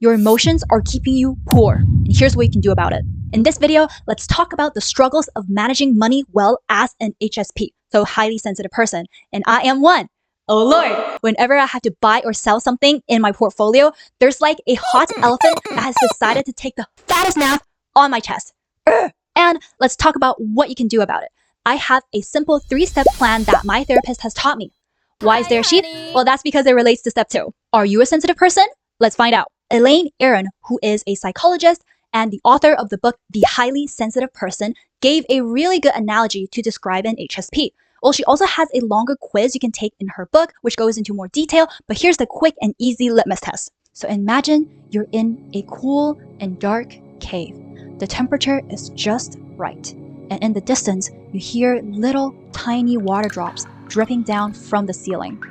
Your emotions are keeping you poor, and here's what you can do about it. In this video, let's talk about the struggles of managing money well as an HSP, so highly sensitive person, and I am one. Oh Lord! Whenever I have to buy or sell something in my portfolio, there's like a hot elephant that has decided to take the fattest nap on my chest. And let's talk about what you can do about it. I have a simple 3-step plan that my therapist has taught me. Why is there a sheep? Well, that's because it relates to step 2. Are you a sensitive person? Let's find out. Erin, who is a psychologist and the author of the book The Highly Sensitive Person, gave a really good analogy to describe an HSP. Well, she also has a longer quiz you can take in her book, which goes into more detail, but here's the quick and easy litmus test. So imagine you're in a cool and dark cave. The temperature is just right, and in the distance, you hear little tiny water drops dripping down from the ceiling,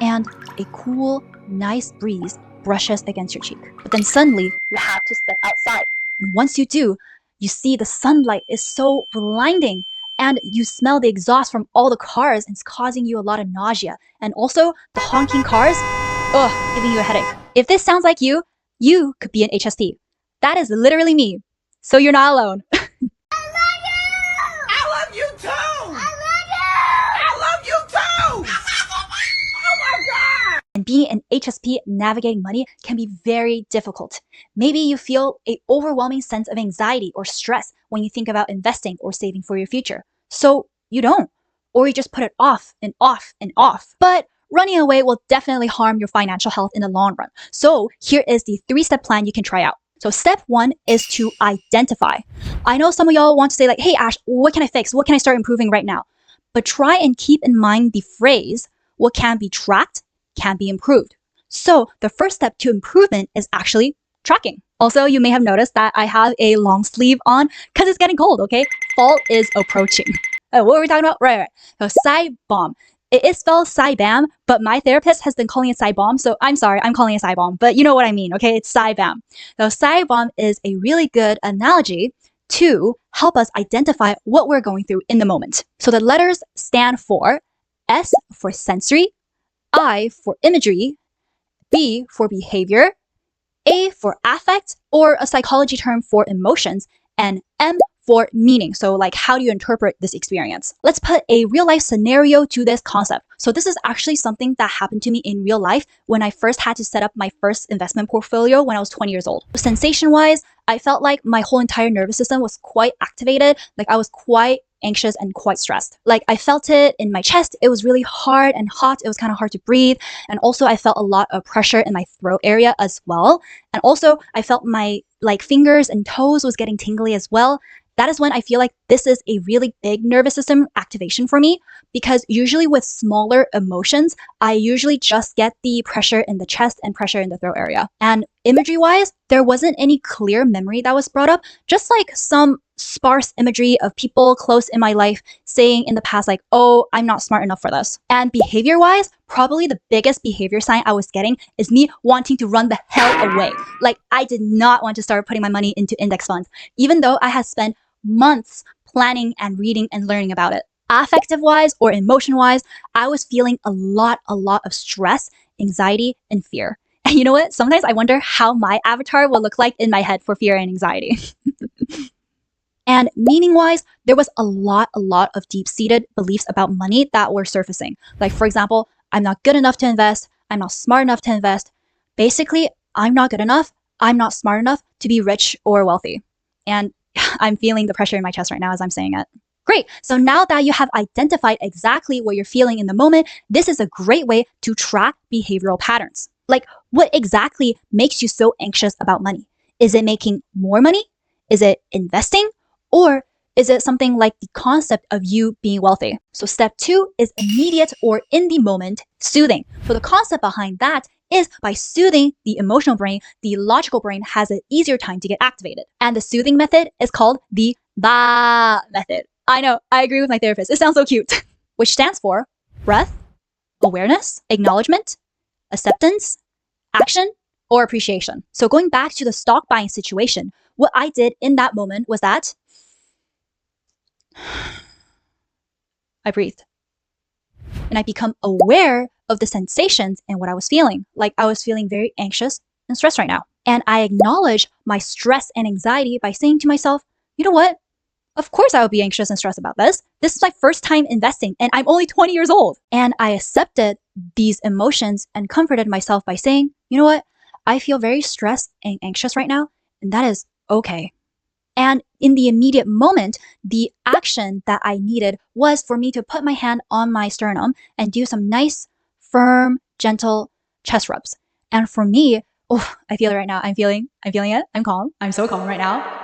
and a cool, nice breeze brushes against your cheek. But then suddenly, you have to step outside. And once you do, you see the sunlight is so blinding, and you smell the exhaust from all the cars, and it's causing you a lot of nausea. And also, the honking cars, giving you a headache. If this sounds like you could be an HSP. That is literally me. So you're not alone. And being an HSP navigating money can be very difficult. Maybe you feel an overwhelming sense of anxiety or stress when you think about investing or saving for your future. So you don't, or you just put it off and off and off. But running away will definitely harm your financial health in the long run. So here is the 3-step plan you can try out. So step 1 is to identify. I know some of y'all want to say like, hey Ash, what can I fix? What can I start improving right now? But try and keep in mind the phrase, what can be tracked can be improved. So the first step to improvement is actually tracking. Also, you may have noticed that I have a long sleeve on because it's getting cold, okay? Fall is approaching. What were we talking about? Right. So Side Bomb. It is spelled Side-Bam, but my therapist has been calling it Side Bomb, so I'm sorry, I'm calling it Side Bomb, but you know what I mean, okay? It's Side-Bam. So Side Bomb is a really good analogy to help us identify what we're going through in the moment. So the letters stand for S for sensory, I for imagery, B for behavior, A for affect, or a psychology term for emotions, and M for meaning. So like, how do you interpret this experience? Let's put a real life scenario to this concept. So this is actually something that happened to me in real life when I first had to set up my first investment portfolio when I was 20 years old. Sensation wise, I felt like my whole entire nervous system was quite activated. Like I was quite anxious and quite stressed. Like I felt it in my chest. It was really hard and hot. It was kind of hard to breathe. And also I felt a lot of pressure in my throat area as well. And also I felt my fingers and toes was getting tingly as well. That is when I feel like this is a really big nervous system activation for me, because usually with smaller emotions, I usually just get the pressure in the chest and pressure in the throat area. And imagery wise, there wasn't any clear memory that was brought up, just like some sparse imagery of people close in my life saying in the past like, oh, I'm not smart enough for this. And behavior wise, probably the biggest behavior sign I was getting is me wanting to run the hell away. Like I did not want to start putting my money into index funds, even though I had spent months planning and reading and learning about it. Affective wise or emotion wise, I was feeling a lot of stress, anxiety, and fear. And you know what? Sometimes I wonder how my avatar will look like in my head for fear and anxiety. And meaning-wise, there was a lot of deep-seated beliefs about money that were surfacing. Like, for example, I'm not good enough to invest. I'm not smart enough to invest. Basically, I'm not good enough. I'm not smart enough to be rich or wealthy. And I'm feeling the pressure in my chest right now as I'm saying it. Great. So now that you have identified exactly what you're feeling in the moment, this is a great way to track behavioral patterns. Like, what exactly makes you so anxious about money? Is it making more money? Is it investing? Or is it something like the concept of you being wealthy? So step 2 is immediate or in the moment soothing. So the concept behind that is by soothing the emotional brain, the logical brain has an easier time to get activated. And the soothing method is called the BA method. I know, I agree with my therapist. It sounds so cute. Which stands for breath, awareness, acknowledgement, acceptance, action, or appreciation. So going back to the stock buying situation, what I did in that moment was that I breathed. And I become aware of the sensations and what I was feeling. Like I was feeling very anxious and stressed right now. And I acknowledge my stress and anxiety by saying to myself, you know what? Of course I would be anxious and stressed about this. This is my first time investing and I'm only 20 years old. And I accepted these emotions and comforted myself by saying, you know what? I feel very stressed and anxious right now, and that is okay. And in the immediate moment, the action that I needed was for me to put my hand on my sternum and do some nice, firm, gentle chest rubs. And for me, oh, I feel it right now. I'm feeling it. I'm calm. I'm so calm right now.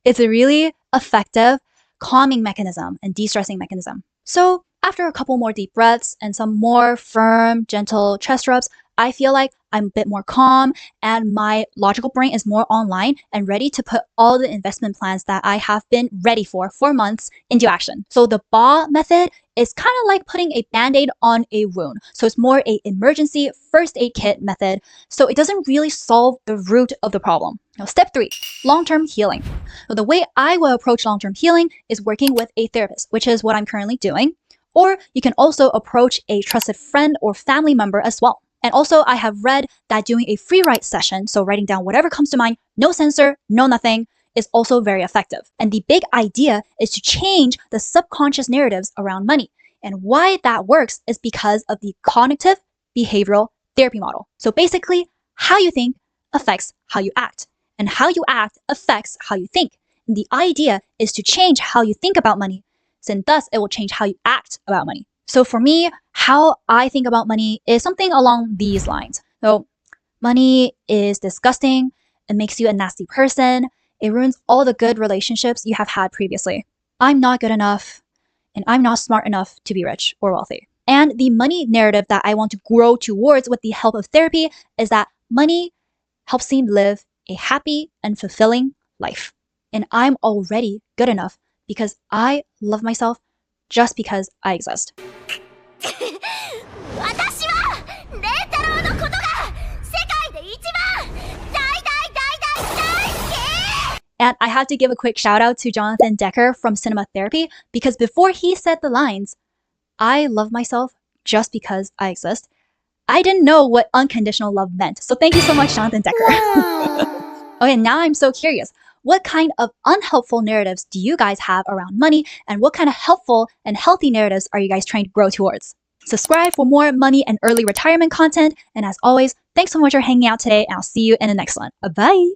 It's a really effective calming mechanism and de-stressing mechanism. So after a couple more deep breaths and some more firm, gentle chest rubs, I feel like I'm a bit more calm and my logical brain is more online and ready to put all the investment plans that I have been ready for months into action. So the BA method is kind of like putting a band-aid on a wound. So it's more a emergency first aid kit method. So it doesn't really solve the root of the problem. Now, step 3, long-term healing. Now, the way I will approach long-term healing is working with a therapist, which is what I'm currently doing. Or you can also approach a trusted friend or family member as well. And also, I have read that doing a free write session, so writing down whatever comes to mind, no censor, no nothing, is also very effective. And the big idea is to change the subconscious narratives around money. And why that works is because of the cognitive behavioral therapy model. So basically, how you think affects how you act, and how you act affects how you think. And the idea is to change how you think about money, and thus it will change how you act about money. So for me, how I think about money is something along these lines. So money is disgusting. It makes you a nasty person. It ruins all the good relationships you have had previously. I'm not good enough, and I'm not smart enough to be rich or wealthy. And the money narrative that I want to grow towards with the help of therapy is that money helps me live a happy and fulfilling life. And I'm already good enough because I love myself just because I exist. And I have to give a quick shout out to Jonathan Decker from Cinema Therapy, because before he said the lines, I love myself just because I exist, I didn't know what unconditional love meant. So thank you so much, Jonathan Decker. Okay, now I'm so curious. What kind of unhelpful narratives do you guys have around money? And what kind of helpful and healthy narratives are you guys trying to grow towards? Subscribe for more money and early retirement content. And as always, thanks so much for hanging out today, and I'll see you in the next one. Bye.